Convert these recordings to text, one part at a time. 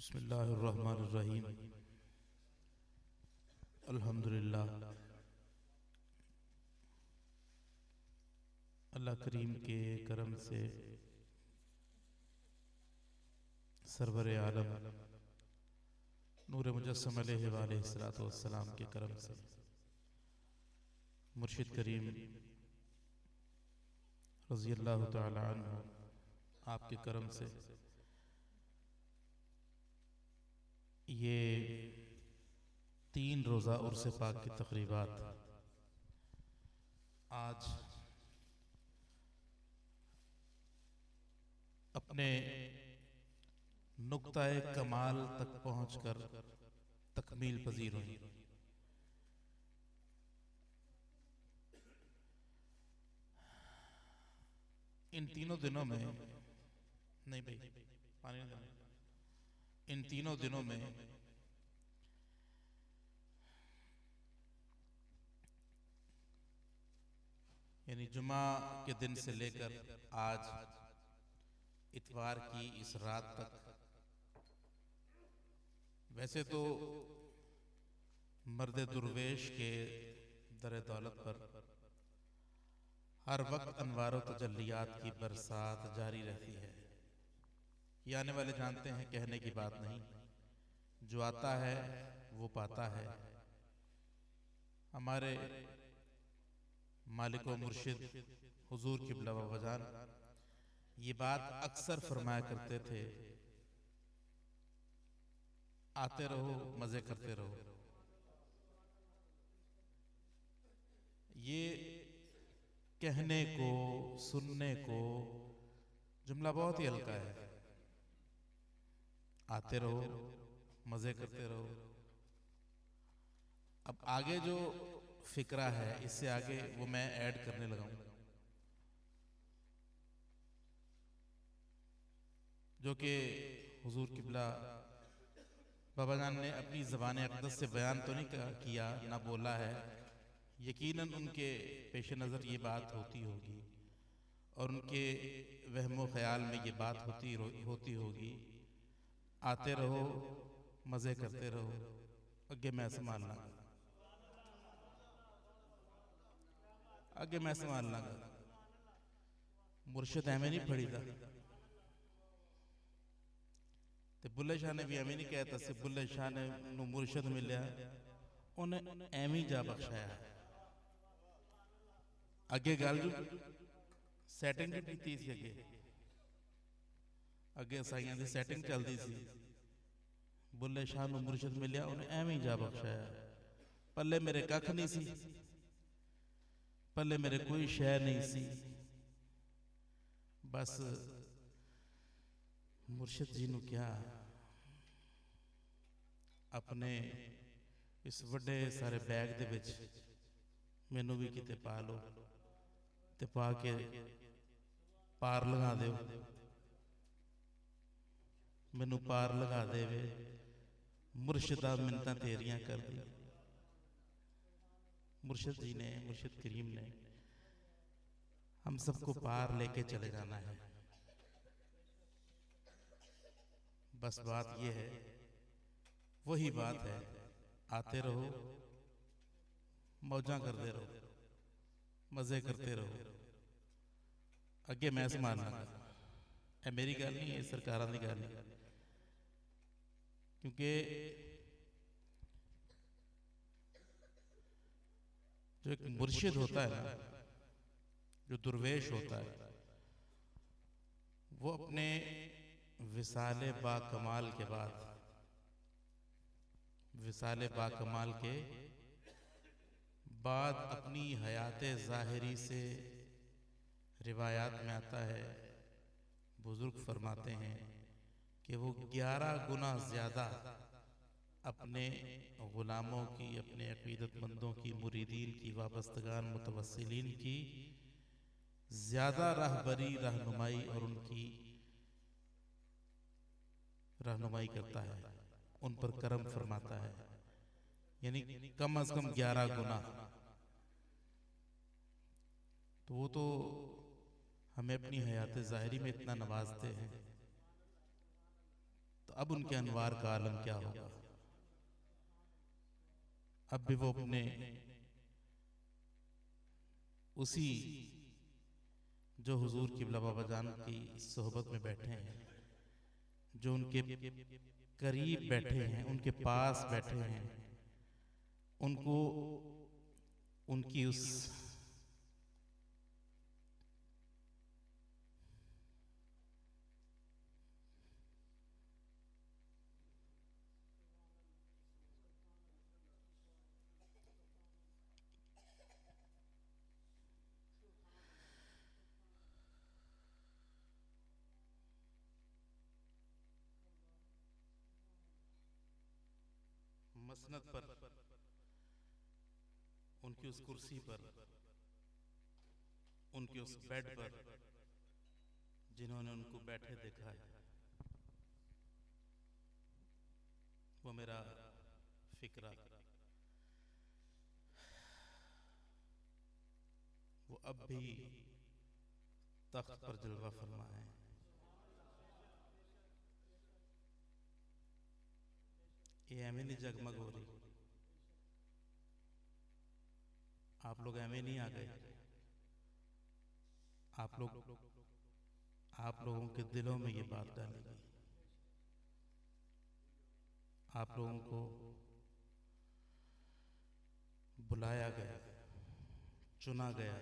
बिस्मिल्लाहिर्रहमानिर्रहीम। अल्हम्दुलिल्लाह। अल्लाह करीम के करम से सरवर आलम नूर मुजस्सम अलैहिस्सलातु वस्सलाम के करम से मुर्शिद करीम रज़ी अल्लाह तआला अन्हु आपके करम से ये 3 रोज़ा उर्स पाक की तक़रीबात आज अपने नुक्ताए कमाल तक पहुंचकर तकमील पजीर हुई। इन तीनों दिनों में नहीं भाई पानी नहीं देना। इन तीनों दिनों में यानी जुमा के दिन से लेकर आज इतवार की इस रात तक, वैसे तो मर्द दुर्वेश के दर दौलत पर हर वक्त अनवार तजल्लियात की बरसात जारी रहती है। ये आने वाले जानते हैं, कहने की बात नहीं। जो आता है वो पाता है। हमारे मालिक व मुर्शिद हुजूर किबला व वजान ये बात अक्सर फरमाया करते थे, आते रहो मजे करते रहो। ये कहने को सुनने को जुमला बहुत ही हल्का है, आते रहो मजे करते रहो। अब आगे जो फिक्रा है, इससे आगे वो मैं ऐड करने लगा हूं, जो कि हुजूर किबला बाबा जान ने अपनी ज़बान अक़दस से बयान तो नहीं किया, ना बोला है। यकीनन उनके पेश नज़र ये बात होती होगी और उनके वहमो ख्याल में ये बात होती होगी, आते रहो मज़े करते रहो, अगे मैं संभाल लांगा, अगे मैं संभाल लांगा। मुर्शिद एवें नहीं फड़ी था ते बुल्ले शाह ने भी एवें नहीं कहता सी। बुल्ले शाह ने मुर्शिद मिलिया, उन्हें एवें जा बख्शाया। अगे गल जो सैटिंग की सी, अगे साइयां की सैटिंग चलती सी। बुल्ले शाह नूं मुर्शिद मिलिया, उन्हें एवें जा बख्शाया। पल्ले मेरे कख नहीं सी, पल्ले मेरे कोई शै नहीं सी, बस मुर्शिद जी नूं क्या अपने इस वड्डे सारे बैग दे विच मैनू भी किते पा लो ते पा के पार लगा दो, मैनू पार लगा दे वे मुर्शिदा मिन्नतां तेरियां कर दी। मुर्शिद जी ने, मुर्शिद करीम ने हम सबको पार लेके चले जाना है। बस बात यह है, वही बात है, आते रहो मौजा करते रहो, मजे करते रहो, अगे मैं संभालना। यह मेरी गल नहीं, ये सरकारां दी गल नहीं। क्योंकि जो एक मुर्शिद होता है ना, जो दुर्वेश होता है, वो अपने विसाले बा कमाल के बाद, विसाले बा कमाल के बाद अपनी हयात ज़ाहिरी से रिवायात में आता है, बुजुर्ग फरमाते हैं कि वो 11 गुना ज़्यादा अपने गुलामों की, अपने अक़ीदतमंदों की, मुरीदीन की, वाबस्तगान मुतवस्सिलीन की ज़्यादा रहबरी, रहनुमाई और उनकी रहनुमाई करता है, उन पर करम फरमाता है। यानी कम अज कम 11 गुना। तो वो तो हमें अपनी हयात ज़ाहिरी में इतना नवाजते हैं, तो अब उनके अनवार का आलम क्या होगा। अब भी वो अपने उसी जो हुजूर किबला बाबा जान की सोहबत में बैठे हैं, जो उनके करीब बैठे हैं, उनके पास बैठे हैं, उनको उनकी उस मसनद पर, उनकी उस कुर्सी पर, उनके उस बेड पर जिन्होंने उनको बैठे देखा है, वो मेरा फिक्रा, वो अब भी तख्त पर जलवा फरमा है। ये एवं नहीं जगमग हो रही, आप लोग एवं नहीं आ गए, आप लोगों के दिलों में ये बात डालेगी। आप लोगों को बुलाया गया, चुना गया,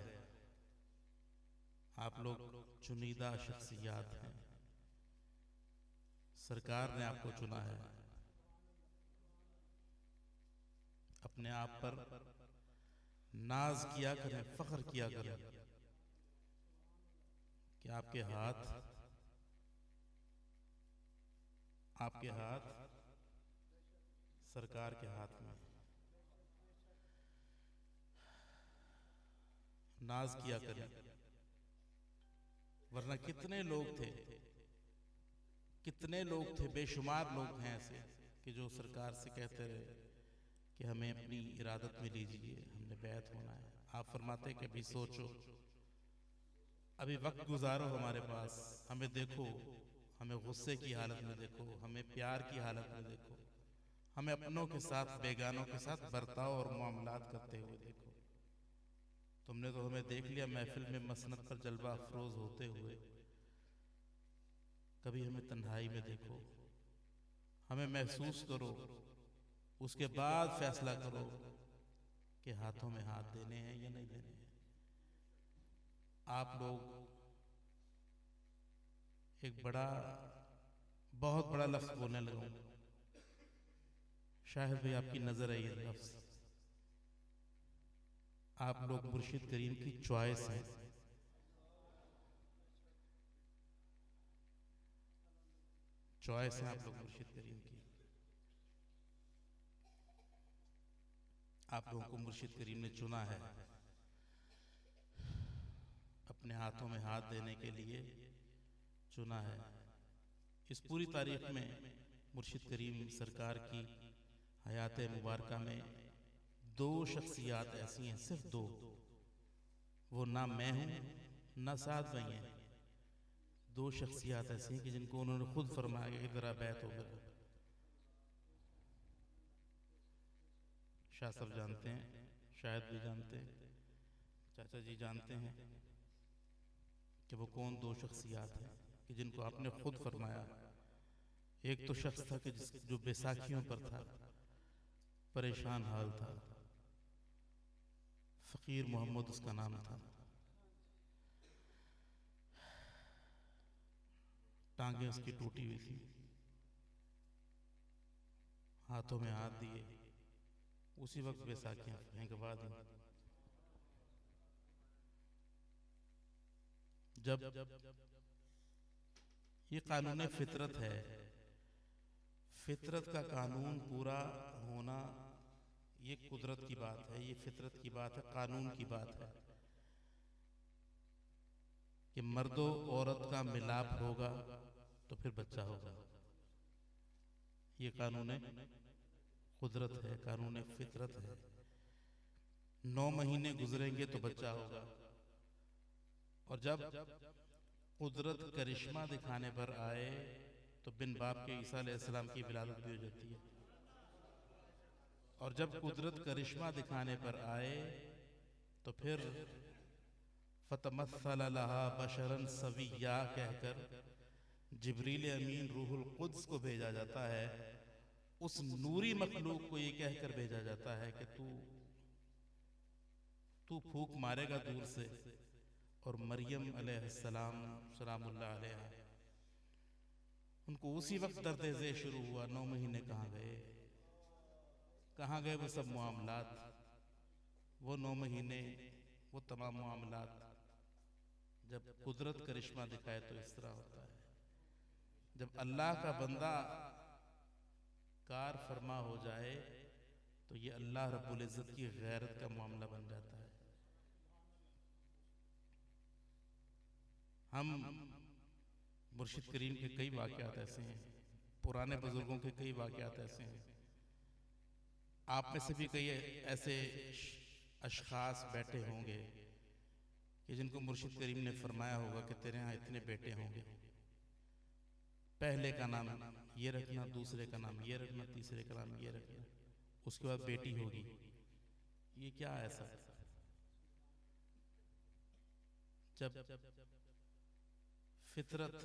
आप लोग चुनीदा शख्सियात हैं, सरकार ने आपको चुना है। अपने आप पर नाज किया करें, फख्र किया करें कि आपके हाथ सरकार के हाथ में। नाज किया करें, वरना कितने लोग थे, बेशुमार लोग हैं ऐसे कि जो सरकार से कहते रहे कि हमें अपनी इरादत में लीजिए, हमने बैत होना है। आप फरमाते कि अभी सोचो, अभी वक्त गुजारो हमारे पास, हमें देखो, हमें गुस्से की हालत में देखो, हमें प्यार की हालत में देखो, हमें अपनों के साथ बेगानों के साथ बर्ताव और मामलात करते हुए देखो। तुमने तो हमें देख लिया महफिल में मसनद पर जलवा अफरोज होते हुए, कभी हमें तन्हाई में देखो, हमें महसूस करो, उसके बाद फैसला करो कि हाथों में हाथ देने हैं या नहीं देने हैं। आप लोग एक बहुत बड़ा लफ्ज बोलने लगा, शायद भी आपकी नजर है ये लफ्ज, आप लोग मुर्शिद करीम की चॉइस हैं। चॉइस है आप लोग मुर्शिद करीम की। आप लोगों को मुर्शिद करीम ने चुना है, अपने हाथों में हाथ देने के लिए चुना है। इस पूरी तारीख में मुर्शिद करीम सरकार की हयात मुबारका में 2 शख्सियात ऐसी हैं, सिर्फ 2, वो ना मैं हूं ना साद भाई हैं। 2 शख्सियात ऐसी हैं कि जिनको उन्होंने खुद फरमाया कि जरा बैत हो गया। शाह साहब जानते हैं, शायद भी जानते हैं, चाचा जी जानते हैं कि वो कौन 2 शख्सियात हैं कि जिनको आपने खुद फरमाया। एक तो शख्स था कि जो बैसाखियों पर था, परेशान हाल था, फकीर मोहम्मद उसका नाम था, टांगे उसकी टूटी हुई थी, हाथों में हाथ दिए, उसी वक्त बैसाखियां फेंकवा दी। जब ये कानून फितरत है, फितरत का कानून पूरा होना ये कुदरत की बात है, ये फितरत की बात है, कानून की बात है कि मर्दो औरत का मिलाप होगा तो फिर बच्चा होगा। ये कानून कुदरत है, कानून फितरत है। 9 महीने गुजरेंगे तो बच्चा होगा, और जब कुदरत करिश्मा दिखाने पर आए तो बिन बाप के ईसा अलैहिस्सलाम की विलादत भी हो जाती है। और जब कुदरत करिश्मा दिखाने पर आए तो फिर फतमस्सल लहा बशरन सविय्या कहकर जिब्रील अमीन रूहुल कुद्स को भेजा जाता है। उस नूरी मखलूक को ये कहकर भेजा जाता है कि तू फूक मारेगा दूर से, और मरियम अलैहिस्सलाम सलामुल्लाह अलैहा, उनको उसी वक्त दर्द-ए-ज़े शुरू हुआ। 9 महीने कहाँ गए वो सब मामलात, वो 9 महीने, वो तमाम मामलात। जब कुदरत करिश्मा दिखाए तो इस तरह होता है। जब अल्लाह का बंदा कार फरमा हो जाए तो ये अल्लाह रब्बुल इज़्ज़त की गैरत का मामला बन जाता है। हम मुर्शिद करीम के कई वाक़यात ऐसे हैं, पुराने बुजुर्गों के कई वाक़यात ऐसे हैं, आप में से भी कई ऐसे अशखास बैठे होंगे कि जिनको मुर्शिद करीम ने फरमाया होगा कि तेरे यहाँ इतने बेटे होंगे, पहले का नाम ये रखना, दूसरे का नाम ये रखना, तीसरे का नाम ये रखना, उसके बाद बेटी होगी। ये क्या है ऐसा? जब फितरत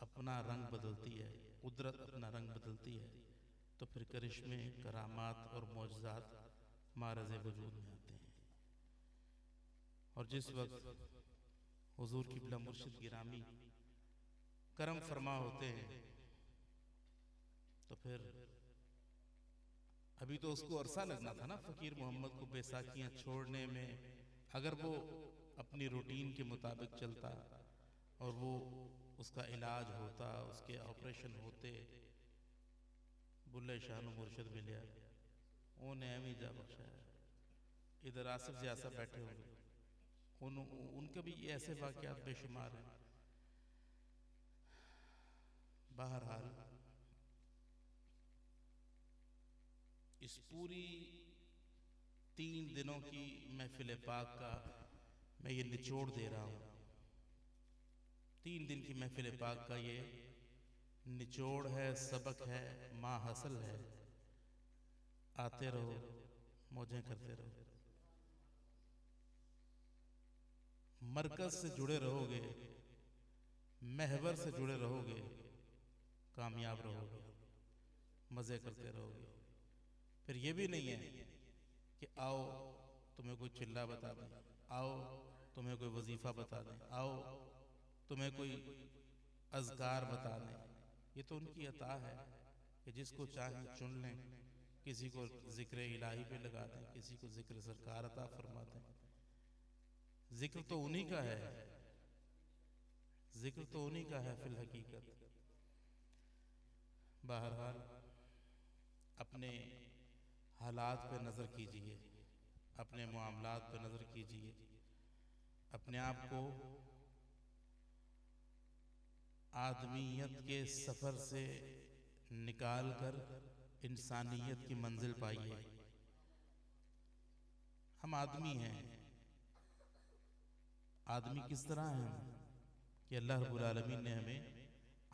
अपना रंग बदलती है, कुदरत अपना रंग बदलती है, तो फिर करिश्मे, करामात और मौजज़ात मारज़े वजूद में आते हैं। और जिस वक्त हुजूर क़िबला मुर्शिद गिरामी करम फरमा होते हैं तो फिर अभी तो उसको अरसा लगना था ना फ़कीर मोहम्मद को बैसाखियाँ छोड़ने में। अगर वो अपनी रूटीन के मुताबिक चलता और वो उसका इलाज होता, उसके ऑपरेशन होते, बुल्ले शाह मुर्शिद मिलिया उन्हें एवं जा बख्शा। इधर आसिफ ज़ियासा बैठे होंगे, उनके भी ऐसे वाक़यात बेशुमार हैं। बहरहाल इस पूरी 3 दिनों की महफिल पाक का मैं ये निचोड़ दे रहा हूँ। 3 दिन की महफिल पाक का ये निचोड़ है, सबक है, माँ हसल है। आते रहो, मौजें करते रहो, मरकज से जुड़े रहोगे, महवर से जुड़े रहोगे, कामयाब रहोगे, मज़े करते रहोगे। फिर ये भी नहीं है कि आओ तुम्हें कोई चिल्ला बता दें, आओ तुम्हें कोई वजीफ़ा बता दें, आओ तुम्हें कोई अज़कार बता दें। ये तो उनकी अता है कि जिसको चाहें चुन लें, किसी को ज़िक्र इलाही पे लगा दें, किसी को ज़िक्र सरकार अता फरमा दें। ज़िक्र तो उन्हीं का है, ज़िक्र तो उन्हीं का है फिल हकीकत। बहरहाल अपने हालात पे नज़र कीजिए, अपने मामलात पे नज़र कीजिए, अपने आप को आदमियत के सफ़र से निकाल कर इंसानियत की मंजिल पाइए। हम आदमी हैं। आदमी किस तरह हैं कि अल्लाह रब्बुल आलमीन ने हमें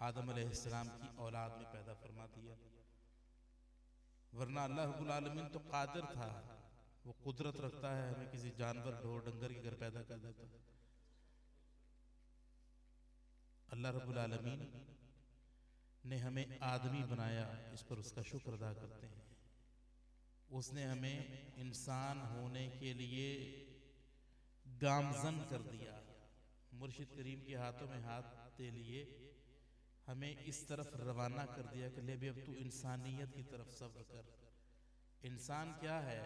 आदम अलैहिस्सलाम की औलाद में पैदा फरमा दिया, वरना अल्लाह रब्बुल आलमीन तो कादिर था, वो कुदरत रखता है, हमें किसी जानवर, ढोर डंगर के घर पैदा कर देता। अल्लाह रब्बुल आलमीन ने हमें आदमी बनाया, इस पर उसका शुक्र अदा करते हैं। उसने हमें इंसान होने के लिए गामजन कर दिया, मुर्शिद करीम के हाथों में हाथ दे लिए, हमें इस तरफ रवाना कर दिया कि ले भी अब तू इंसानियत की तरफ सब्र कर। इंसान क्या है?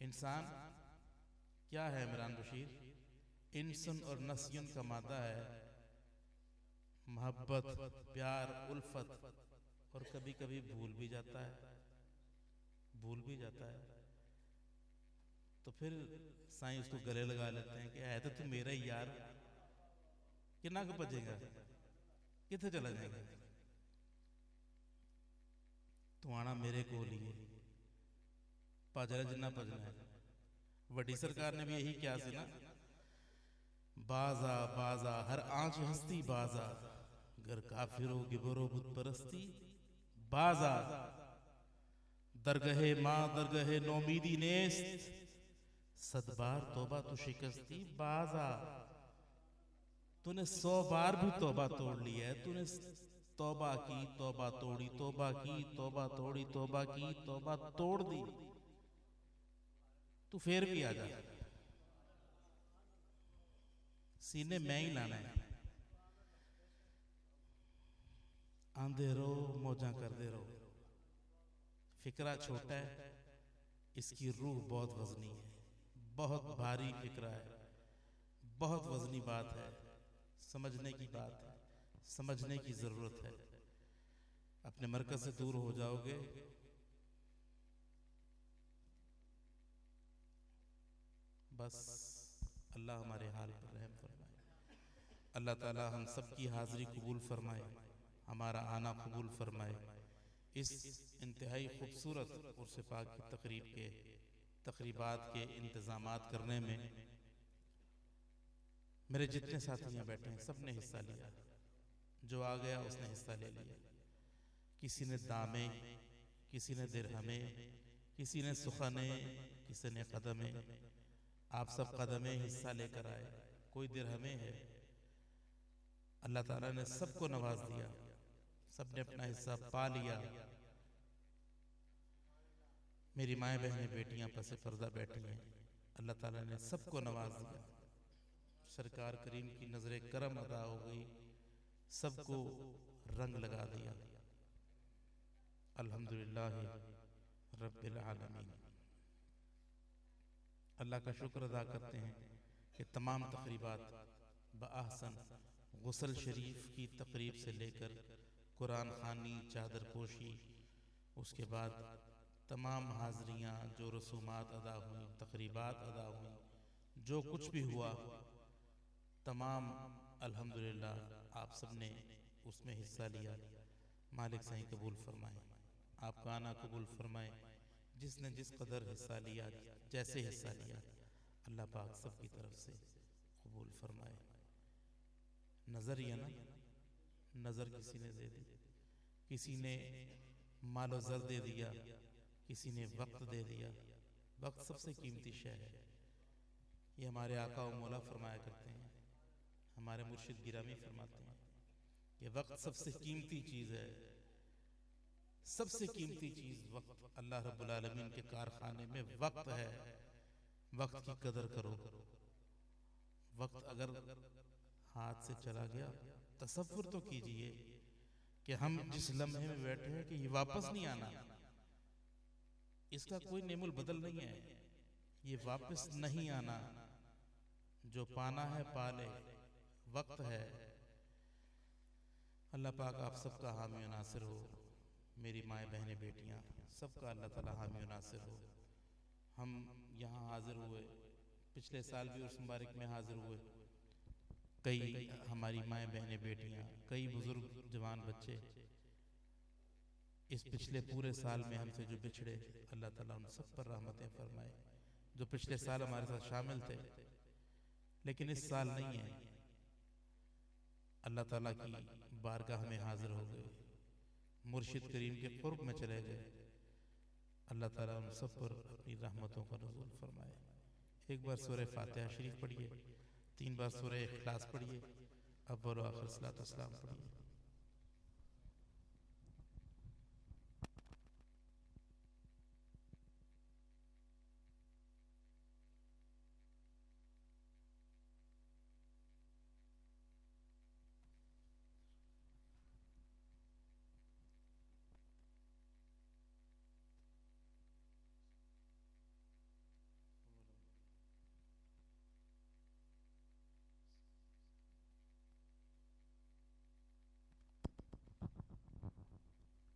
इंसान क्या है इमरान बशीर? इंसन और नस्यन का मादा है, मोहब्बत, प्यार, उल्फत, और कभी कभी भूल भी जाता है, भूल भी जाता है। तो फिर साईं उसको गले लगा लेते हैं कि है तो तू मेरा ही यार, कितना को बजेगा, कितने चला जाएगा, तू आना मेरे को लिए पाजरा जिन्ना भजना है। वड्डी सरकार ने भी यही किया सी ना, बाजा बाजा हर आंच हस्ती बाजा, गर काफिरो गिबरो बुत परस्ती बाजा दरगहे माँ दरगहे नौमीदी नेस्त सदबार तौबा तो शिकस्ती बाजा। तूने 100 बार भी तौबा तोड़ लिया है, तूने तौबा की तौबा तोड़ी, तौबा की तौबा तोड़ी, तौबा की तौबा तोड़ दी, तू फिर भी आ जा, सीने में ही लाना है। आंधे रहो मौजा करते रहो। फिक्रा छोटा है, इसकी रूह बहुत वजनी है, बहुत भारी फिक्रा है, बहुत वजनी बात है, समझने की बात है, समझने की जरूरत है। अपने मरकज से दूर हो जाओगे बस अल्लाह हमारे हाल पर रहम फरमाए। अल्लाह ताला हम सब की हाजिरी कबूल फरमाए, हमारा आना कबूल फरमाए। इस इंतहाई खूबसूरत उर्स पाक की तकरीबात के इंतज़ामात करने में मेरे जितने साथी यहाँ बैठे हैं सब ने हिस्सा लिया। जो आ गया उसने हिस्सा ले लिया। किसी ने दामे, किसी ने दिरहमे, किसी ने सुखने, किसी ने कदमे। आप सब कदमे हिस्सा लेकर आए, कोई दिरहमे है। अल्लाह ताला ने सबको नवाज दिया, सबने अपना हिस्सा पा लिया। मेरी माएँ बहनें बेटियां पसे पर्दा बैठी हैं, अल्लाह ताला ने सबको नवाज दिया। सरकार करीम की नजरे करम अदा हो गई, सबको रंग लगा दिया। अल्हम्दुलिल्लाह रब्बिल आलमीन। अल्लाह का शुक्र अदा करते हैं कि तमाम तकरीबात बअहसन गुस्ल शरीफ की तकरीब से लेकर कुरान खानी, चादर पोशी, उसके बाद तमाम हाजरियाँ, जो रसूमात अदा हुई, तकरीबात अदा हुई, जो कुछ भी हुआ तमाम अल्हम्दुलिल्लाह आप सब ने उसमें हिस्सा लिया। मालिक सही कबूल फरमाए, आपका आना कबूल फरमाए। जिसने जिस कदर हिस्सा लिया, जैसे हिस्सा लिया, अल्लाह पाक सब की तरफ से कबूल फरमाए। नज़र या ना नज़र किसी ने दे दी, किसी ने मालो ज़र दे दिया, किसी ने वक्त दे दिया। वक्त सबसे कीमती शय है। ये हमारे आका व मौला फरमाया करते हैं, हमारे मुर्शिद गिरामी फरमाते हैं कि वक्त सबसे कीमती चीज़ है। सबसे कीमती चीज़ वक्त, अल्लाह रब्बुल आलमीन के कारखाने में वक्त है। वक्त की कदर करो। वक्त अगर हाथ से चला गया, तसव्वुर तो कीजिए कि हम जिस लम्हे में बैठे हैं कि ये वापस नहीं आना, इसका कोई नेमुल बदल नहीं है। ये वापस नहीं आना, जो पाना है पाले, वक्त है। अल्लाह पाक आप सबका हामी नासिर हो। मेरी माएँ बहनें बेटियाँ सबका अल्लाह ताला हामी नासिर हो। हम यहाँ हाजिर हुए, पिछले साल भी उर्स मुबारक में हाजिर हुए। कई हमारी माएँ बहनें बेटियाँ, कई बुजुर्ग जवान बच्चे इस पिछले पूरे साल में हमसे जो बिछड़े, अल्लाह ताला उन सब पर रहमतें फरमाए। जो पिछले साल हमारे साथ शामिल थे लेकिन इस साल नहीं है, अल्लाह ताला की बारगाह में हाजिर हो गए, मुर्शिद करीम के कुर्ब में चले गए। अल्लाह ताला उन सब पर अपनी रहमतों का नुज़ूल फरमाए। एक बार सूरह फातिहा शरीफ पढ़िए, 3 बार सूरह इखलास पढ़िए, अव्वल व आखिर सलात व सलाम पढ़िए।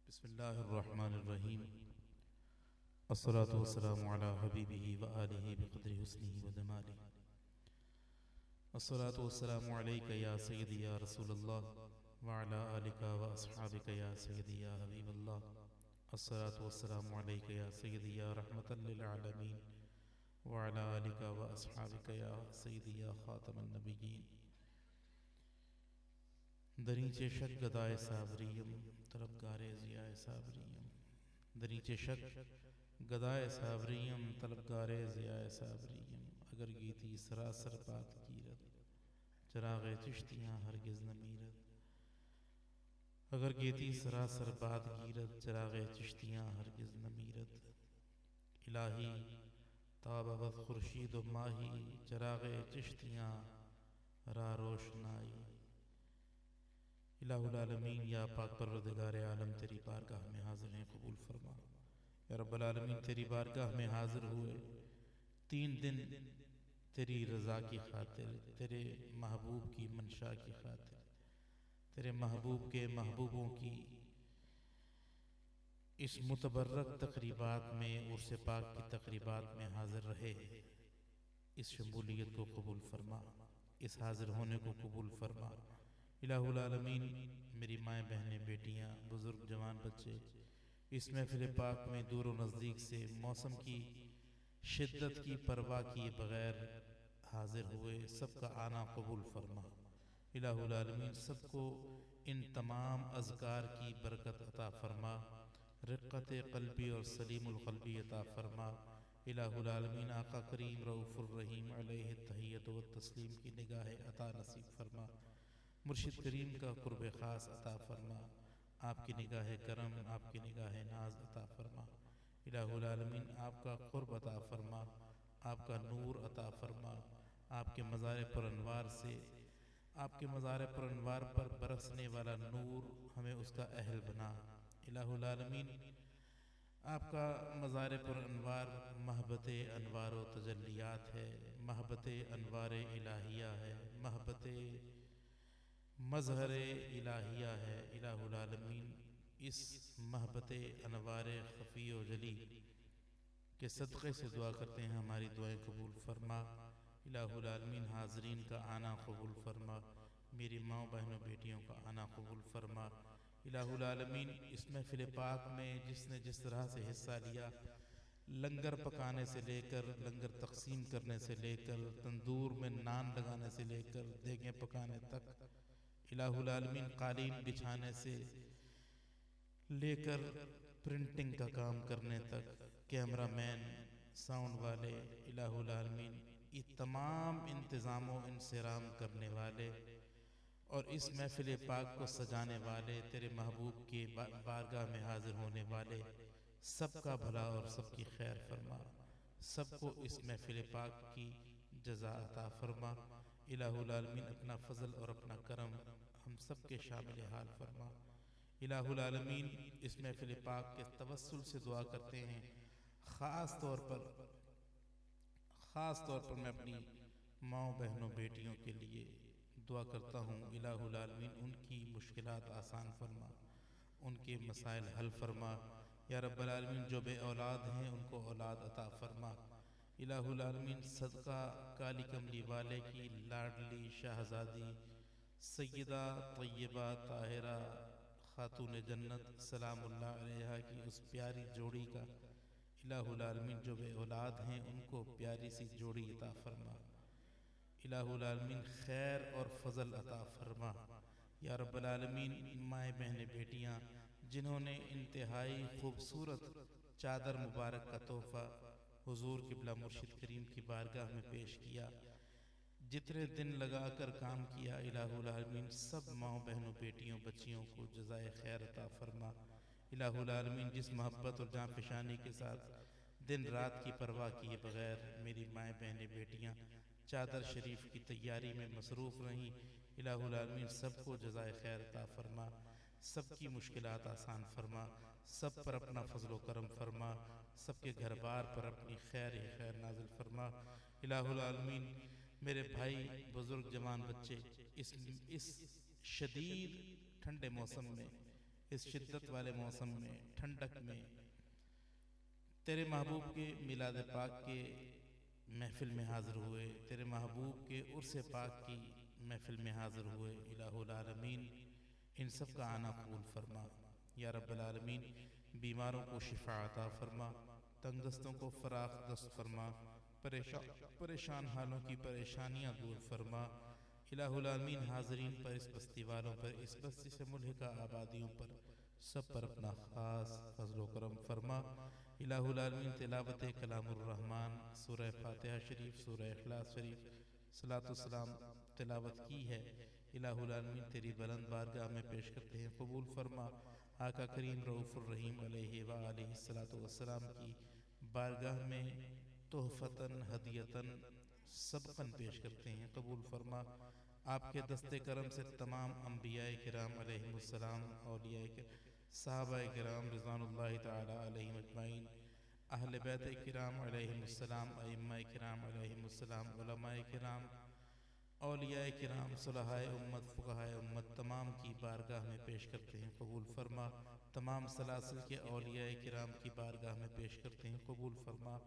बिस्मिल्लाहिर्रहमानिर्रहीम। अस्सलातु वस्सलामु अला हबीबिही व आलिही बिक़द्रि हुस्निही व जमालिही। अस्सलातु वस्सलामु अलैका या सय्यदी या रसूलल्लाह व अला आलिका व अस्हाबिका या सय्यदी या हबीबल्लाह। अस्सलातु वस्सलामु अलैका या सय्यदी या रहमतल लिल आलमीन व अला आलिका व अस्हाबिका या सय्यदी या खातमन नबिय्यीन। दरीचे शक गदाए साबरियम तलबगारे ज़ियाए साबरियम। दरीचे शक गदाए साबरियम तलबगारे ज़ियाए साबरियम। अगर गीती सरासर बात कीरत चराग़े चिश्तियाँ हरगिज़ न मीरत। अगर गीती सरासर बात गिरत चराग़े चिश्तियाँ हरगिज़ न मीरत। इलाही ताबवत खुर्शीद व माही चराग़े चिश्तियाँ रा रोशनाई। इलाहुल आलमीन या पाक परवरदिगार आलम तेरी बारगाह में हाजिर हैं, कबूल फरमा। या रब्बुल आलमीन तेरी बारगाह में हाजिर हुए 3 दिन तेरी रज़ा की खातिर, तेरे महबूब की मंशा की खातिर, तेरे महबूब के महबूबों की इस मुतबर्रक तकरीबात में, उर्स पाक की तकरीबात में हाजिर रहे। इस शमूलियत को कबूल फरमा, इस हाजिर होने को कबूल फरमा। इलाहुल आलमीन मेरी माएँ बहनें बेटियाँ बुज़ुर्ग जवान बच्चे इस महफिल पाक में दूर व नज़दीक से मौसम की शिद्दत की परवाह किए बग़ैर हाजिर हुए, सबका आना कबूल फरमा। इलाहुल आलमीन सबको इन तमाम अज़कार की बरकत अता फरमा, रिक़्क़त क़ल्बी और सलीमुल क़ल्बी अता फरमा। इलाहुल आलमीन आका करीम रऊफ़ुर रहीम अलैहि तहिय्यत व तस्लीम की निगाह अता नसीब फरमा। मुर्शिद करीम का क़ुर्ब ख़ास अता फरमा, आपकी निगाह करम, आपकी निगाह नाज अता फरमा। इलाहुल आलमीन आपका क़ुर्ब अता फरमा, आपका नूर अता फरमा। आपके मज़ार पर अनवार से, आपके मज़ार पर अनवार पर बरसने वाला नूर हमें उसका अहल बना। इलाहुल आलमीन आपका मज़ार पर अनवार महबत अनवार व तजल्लियात है, महबत अनवार इलाहिया है, महबत मज़हर इलाहिया है। इलाहुल आलमीन इस महबत अनवार ख़फ़ी व जली के सदक़े से दुआ करते हैं, हमारी दुआएं कबूल फरमा। इलाहुल आलमीन हाज़रीन का आना कबूल फरमा, मेरी माँ बहनों बेटियों का आना कबूल फरमा। इलाहुल आलमीन इस महफिल पाक में जिसने जिस तरह से हिस्सा लिया, लंगर पकाने से लेकर, लंगर तकसीम करने से लेकर, तंदूर में नान लगाने से लेकर, देगें पकाने तक, इलाहुल आलमीन कालीन बिछाने से लेकर प्रिंटिंग का काम करने तक, कैमरा मैन, साउंड वाले, इलाहुल आलमीन ये तमाम इंतज़ामों इंसराम करने वाले और इस महफिल पाक को सजाने वाले, तेरे महबूब के बारगाह में हाजिर होने वाले, सबका भला और सबकी खैर फरमा। सबको इस महफिल पाक की जज़ा अता फरमा। इलाहुल आलमीन अपना फ़ज़ल और अपना करम हम सब के शामिल हाल फरमा। इलाहुल आलमीन इस महफिल पाक के तवस्सुल से दुआ करते हैं, ख़ास तौर पर मैं अपनी माँ बहनों बेटियों के लिए दुआ करता हूँ। इलाहुल आलमीन उनकी मुश्किलात आसान फरमा, उनके मसाइल हल फरमा। या रब्बल आलमीन जो बे औलाद हैं उनको औलाद अता फरमा। इलाहुल आलमीन सदका काली कमली वाले की लाडली शहज़ादी सैयदा तय्यबा ताहिरा खातून जन्नत सलामुल्लाह अलैहा की उस प्यारी जोड़ी का इलाहुल आलमीन जो बे औलाद हैं उनको प्यारी सी जोड़ी अता फरमा। इलाहुल आलमीन खैर और फजल अता फरमा। या रब्बल आलमीन माएँ बहनें बेटियाँ जिन्होंने इंतहाई खूबसूरत चादर मुबारक का तोहफ़ा हुजूर क़िबला मुर्शिद करीम की बारगाह में पेश किया, जितने दिन लगा कर काम किया, इलाहुल आलमीन सब माँ बहनों बेटियों बच्चियों को जज़ाए खैर अता फरमा। इलाहुल आलमीन जिस मोहब्बत और जान पेशानी के साथ दिन रात की परवाह किए बगैर मेरी माएँ बहनें बेटियाँ चादर शरीफ की तैयारी में मसरूफ़ रहीं, इलाहुल आलमीन सबको जज़ाए खैर अता फरमा, सबकी मुश्किलात आसान फरमा, सब पर अपना फजल करम फरमा, सबके घर बार पर अपनी खैर ही खैर नाजिल फरमा। इलाहुल आलमीन मेरे भाई बुजुर्ग जवान बच्चे इस शदीद ठंडे मौसम में, इस शिद्दत वाले मौसम में, ठंडक में तेरे महबूब के मिलाद पाक के महफिल में हाजिर हुए, तेरे महबूब के उर्स पाक की महफिल में हाजिर हुए। इलाहुल आलमीन इन सब का आना कबूल फरमा। या रब्बल आलमीन बीमारों को शिफा अता फरमा, तंगदस्तों को फराख दस्त फरमा, परेशान हालों की परेशानियाँ दूर फरमा, इलाहुल आलमीन हाज़रीन पर, इस बस्ती वालों पर, इस बस्ती से मुल्हिका आबादियों पर, सब पर अपना ख़ास फज़ल करम फरमा। इलाहुल आलमीन तिलावत कलामुर रहमान, सूरह फातिहा शरीफ, सूरह इखलास शरीफ, सलातो सलाम तिलावत की है। इलाहुल आलमीन तेरी बुलंद बारगाह में पेश करते हैं, कबूल फरमा। आका करीम रऊफ़ुर रहीम अलैहि व आलिहि सलातो वस्सलाम की बारगाह में तोहफ़तन हदियतन सबकन पेश करते हैं, कबूल फरमा। आपके दस्ते करम से तमाम अम्बियाए किराम अलैहिमुस्सलाम, औलियाए के सहाबाए किराम रिज़वानुल्लाहि ताला अलैहिम अजमाइन, अहले बैत किराम अलैहिमुस्सलाम, अइम्माए किराम अलैहिमुस्सलाम, उलमाए किराम, औलियाए किराम, सुलहाए उम्मत, फुक़हाए उम्मत, तमाम की बारगाह में पेश करते हैं, कबूल फरमा। तमाम सलासिल के औलियाए किराम की बारगाह में पेश करते हैं, कबूल फरमा।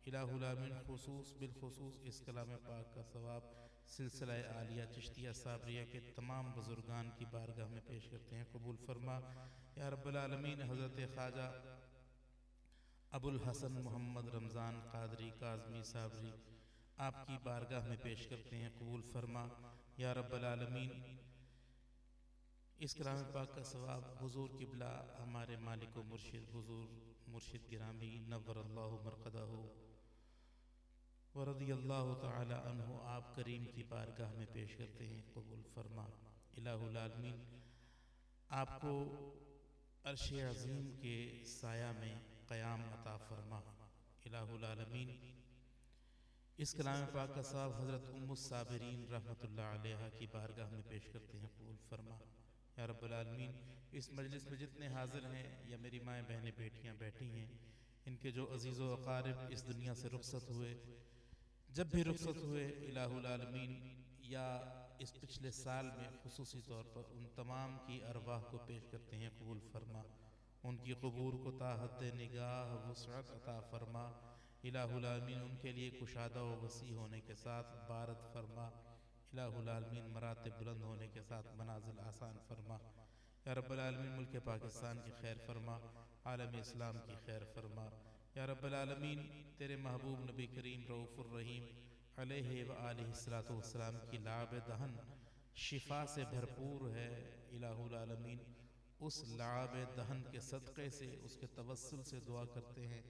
इलाहुल आमीन खुसूस बिलखुसूस इस कलाम पाक का सवाब सिलसिला आलिया चिश्तिया साबरिया के तमाम बुजुर्गान की बारगाह में पेश करते हैं, कबूल फरमा। या रब्बल आलमीन हज़रत ख्वाजा अबुल हसन मोहम्मद रमज़ान क़ादरी काज़मी साबरी आपकी बारगाह में पेश करते हैं, कबूल फरमा। या रब्बल आलमीन इस कलाम पाक का सवाब हुजूर किबला हमारे मालिक व मुर्शिद हुजूर मुर्शिद गिरामी नव्वरल्लाहु मरक़दहु व रज़ियल्लाहु तआला अन्हु आप करीम की बारगाह में पेश करते हैं, कबूल फरमा। इलाहुल आलमीन आपको अर्श अज़ीम के साया में क़याम अता फरमा। इलाहुल आलमीन इस कलाम पाक का सवाब हज़रत उम्मुस साबिरीन रहमतुल्लाह अलैहा की बारगाह में पेश करते हैं, कबूल फरमा। या रब्बुल आलमीन इस मजलिस में जितने हाजिर हैं या मेरी माएँ बहनें बेटियाँ बैठी हैं, इनके जो अजीज़ व अक़ारिब इस दुनिया से रुखसत हुए, जब भी रुखसत हुए, इलाहुल आलमीन या इस पिछले साल में खुसूसी तौर पर उन तमाम की अरवाह को पेश करते हैं, कबूल फरमा। उनकी क़बूर को ता हद्द निगाह वुसअत अता फरमा। इलाहुल आलमीन उनके लिए कुशादा व वसी होने के साथ बारत फरमा। इलाहुल आलमीन मरातिब बुलंद होने के साथ मनाजिल आसान फरमा। या रब्बल आलमीन मुल्क पाकिस्तान की खैर फरमा, आलम इस्लाम की खैर फरमा। या रब्बल आलमीन तेरे महबूब नबी करीम रऊफ़ुर रहीम अलैहि व आलिहि सलातो वस्सलाम की लाब दहन शिफा से भरपूर है। इलाहुल आलमीन उस लाब दहन के सदक़े से, उसके तवस्सुल से दुआ करते हैं,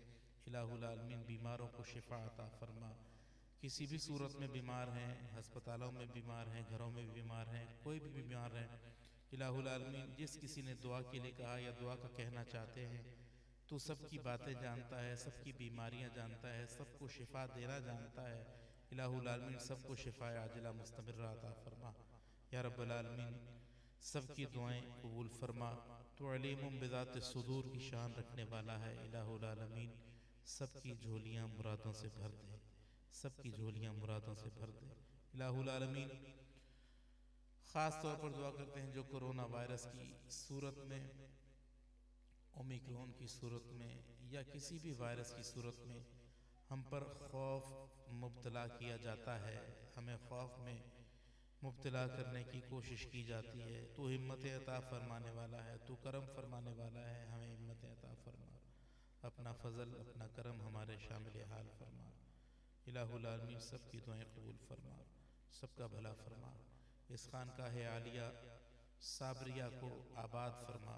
इलाहुल आलमीन बीमारों को शिफा अता फरमा। किसी भी सूरत में बीमार हैं, हस्पतालों में बीमार हैं, घरों में भी बीमार हैं, कोई भी बीमार हैं, इलाहुल आलमीन जिस किसी ने दुआ के लिए कहा या दुआ का कहना चाहते हैं, तो सबकी बातें जानता है, सबकी बीमारियां जानता है, सबको शिफा देना जानता है। इलाहुल आलमीन सबको शिफा आजिला मुस्तमिर्रा अता फरमा। या रब्बल आलमीन सबकी दुआएं कबूल फरमा। तो अलीमुम बिज़ात सुदूर की शान रखने वाला है। इलाहुल आलमीन सबकी झोलियां मुरादों से भर दे, सबकी झोलियां मुरादों से भर दे। इलाहुल आलमीन ख़ास तौर पर दुआ करते हैं जो कोरोना वायरस की सूरत में, ओमिक्रॉन की सूरत में या किसी भी वायरस की सूरत में हम पर खौफ मुब्तला किया जाता है, हमें खौफ में मुब्तला करने की कोशिश की जाती है। तू हिम्मत अता फरमाने वाला है, तू करम फरमाने वाला है, हमें हिम्मत अता फरमा। अपना फ़ज़ल अपना करम हमारे शामिल हाल फरमा। इलाहुल आलमीन सबकी दुआएं कबूल फरमा, सबका भला फरमा। इस खानकाह आलिया साबरिया को आबाद फरमा,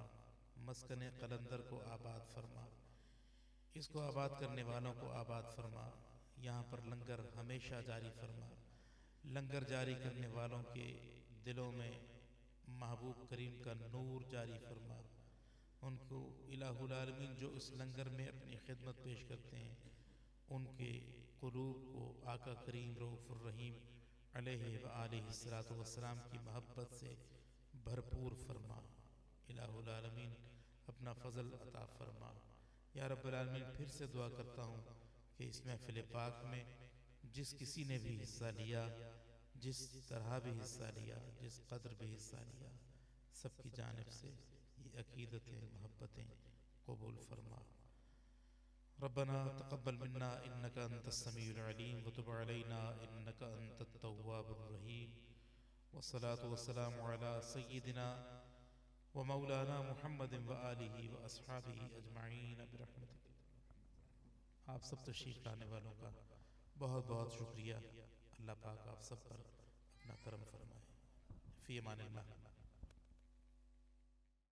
मस्कन कलंदर को आबाद फरमा, इसको आबाद करने वालों को आबाद फरमा। यहाँ पर लंगर हमेशा जारी फरमा। लंगर जारी करने वालों के दिलों में महबूब करीम का नूर जारी फरमा। उनको इलाहुल आलमीन जो इस लंगर में अपनी खिदमत पेश करते हैं, उनके क़ुलूब को आका करीम रऊफ़ुर रहीम अलैहि व आलिहि सलातो वस्सलाम की महब्बत से भरपूर फरमा। इलाहुल आलमीन अपना फ़ज़ल अता फरमा। या रब्बुल आलमीन फिर से दुआ करता हूँ कि इस महफ़िल पाक में जिस किसी ने भी हिस्सा लिया, जिस तरह भी हिस्सा लिया, जिस कदर भी हिस्सा लिया, सबकी जानिब से ये अक़ीदतें मोहब्बतें कबूल फरमा। रब्बना तक़ब्बल मिन्ना इन्नका अंतस समीउल अलीम व तुब अलैना इन्नका अंतत तव्वाबुर रहीम। वस्सलातु वस्सलामु अला सय्यिदिना व मौलाना मुहम्मदिन व आलिहि व अस्हाबिहि अजमाइन बिरहमतिक। आप सब तशरीफ़ लाने वालों का बहुत बहुत शुक्रिया। अल्लाह पाक आप सब पर अपना करम फरमाए। फ़ी अमान अल्लाह।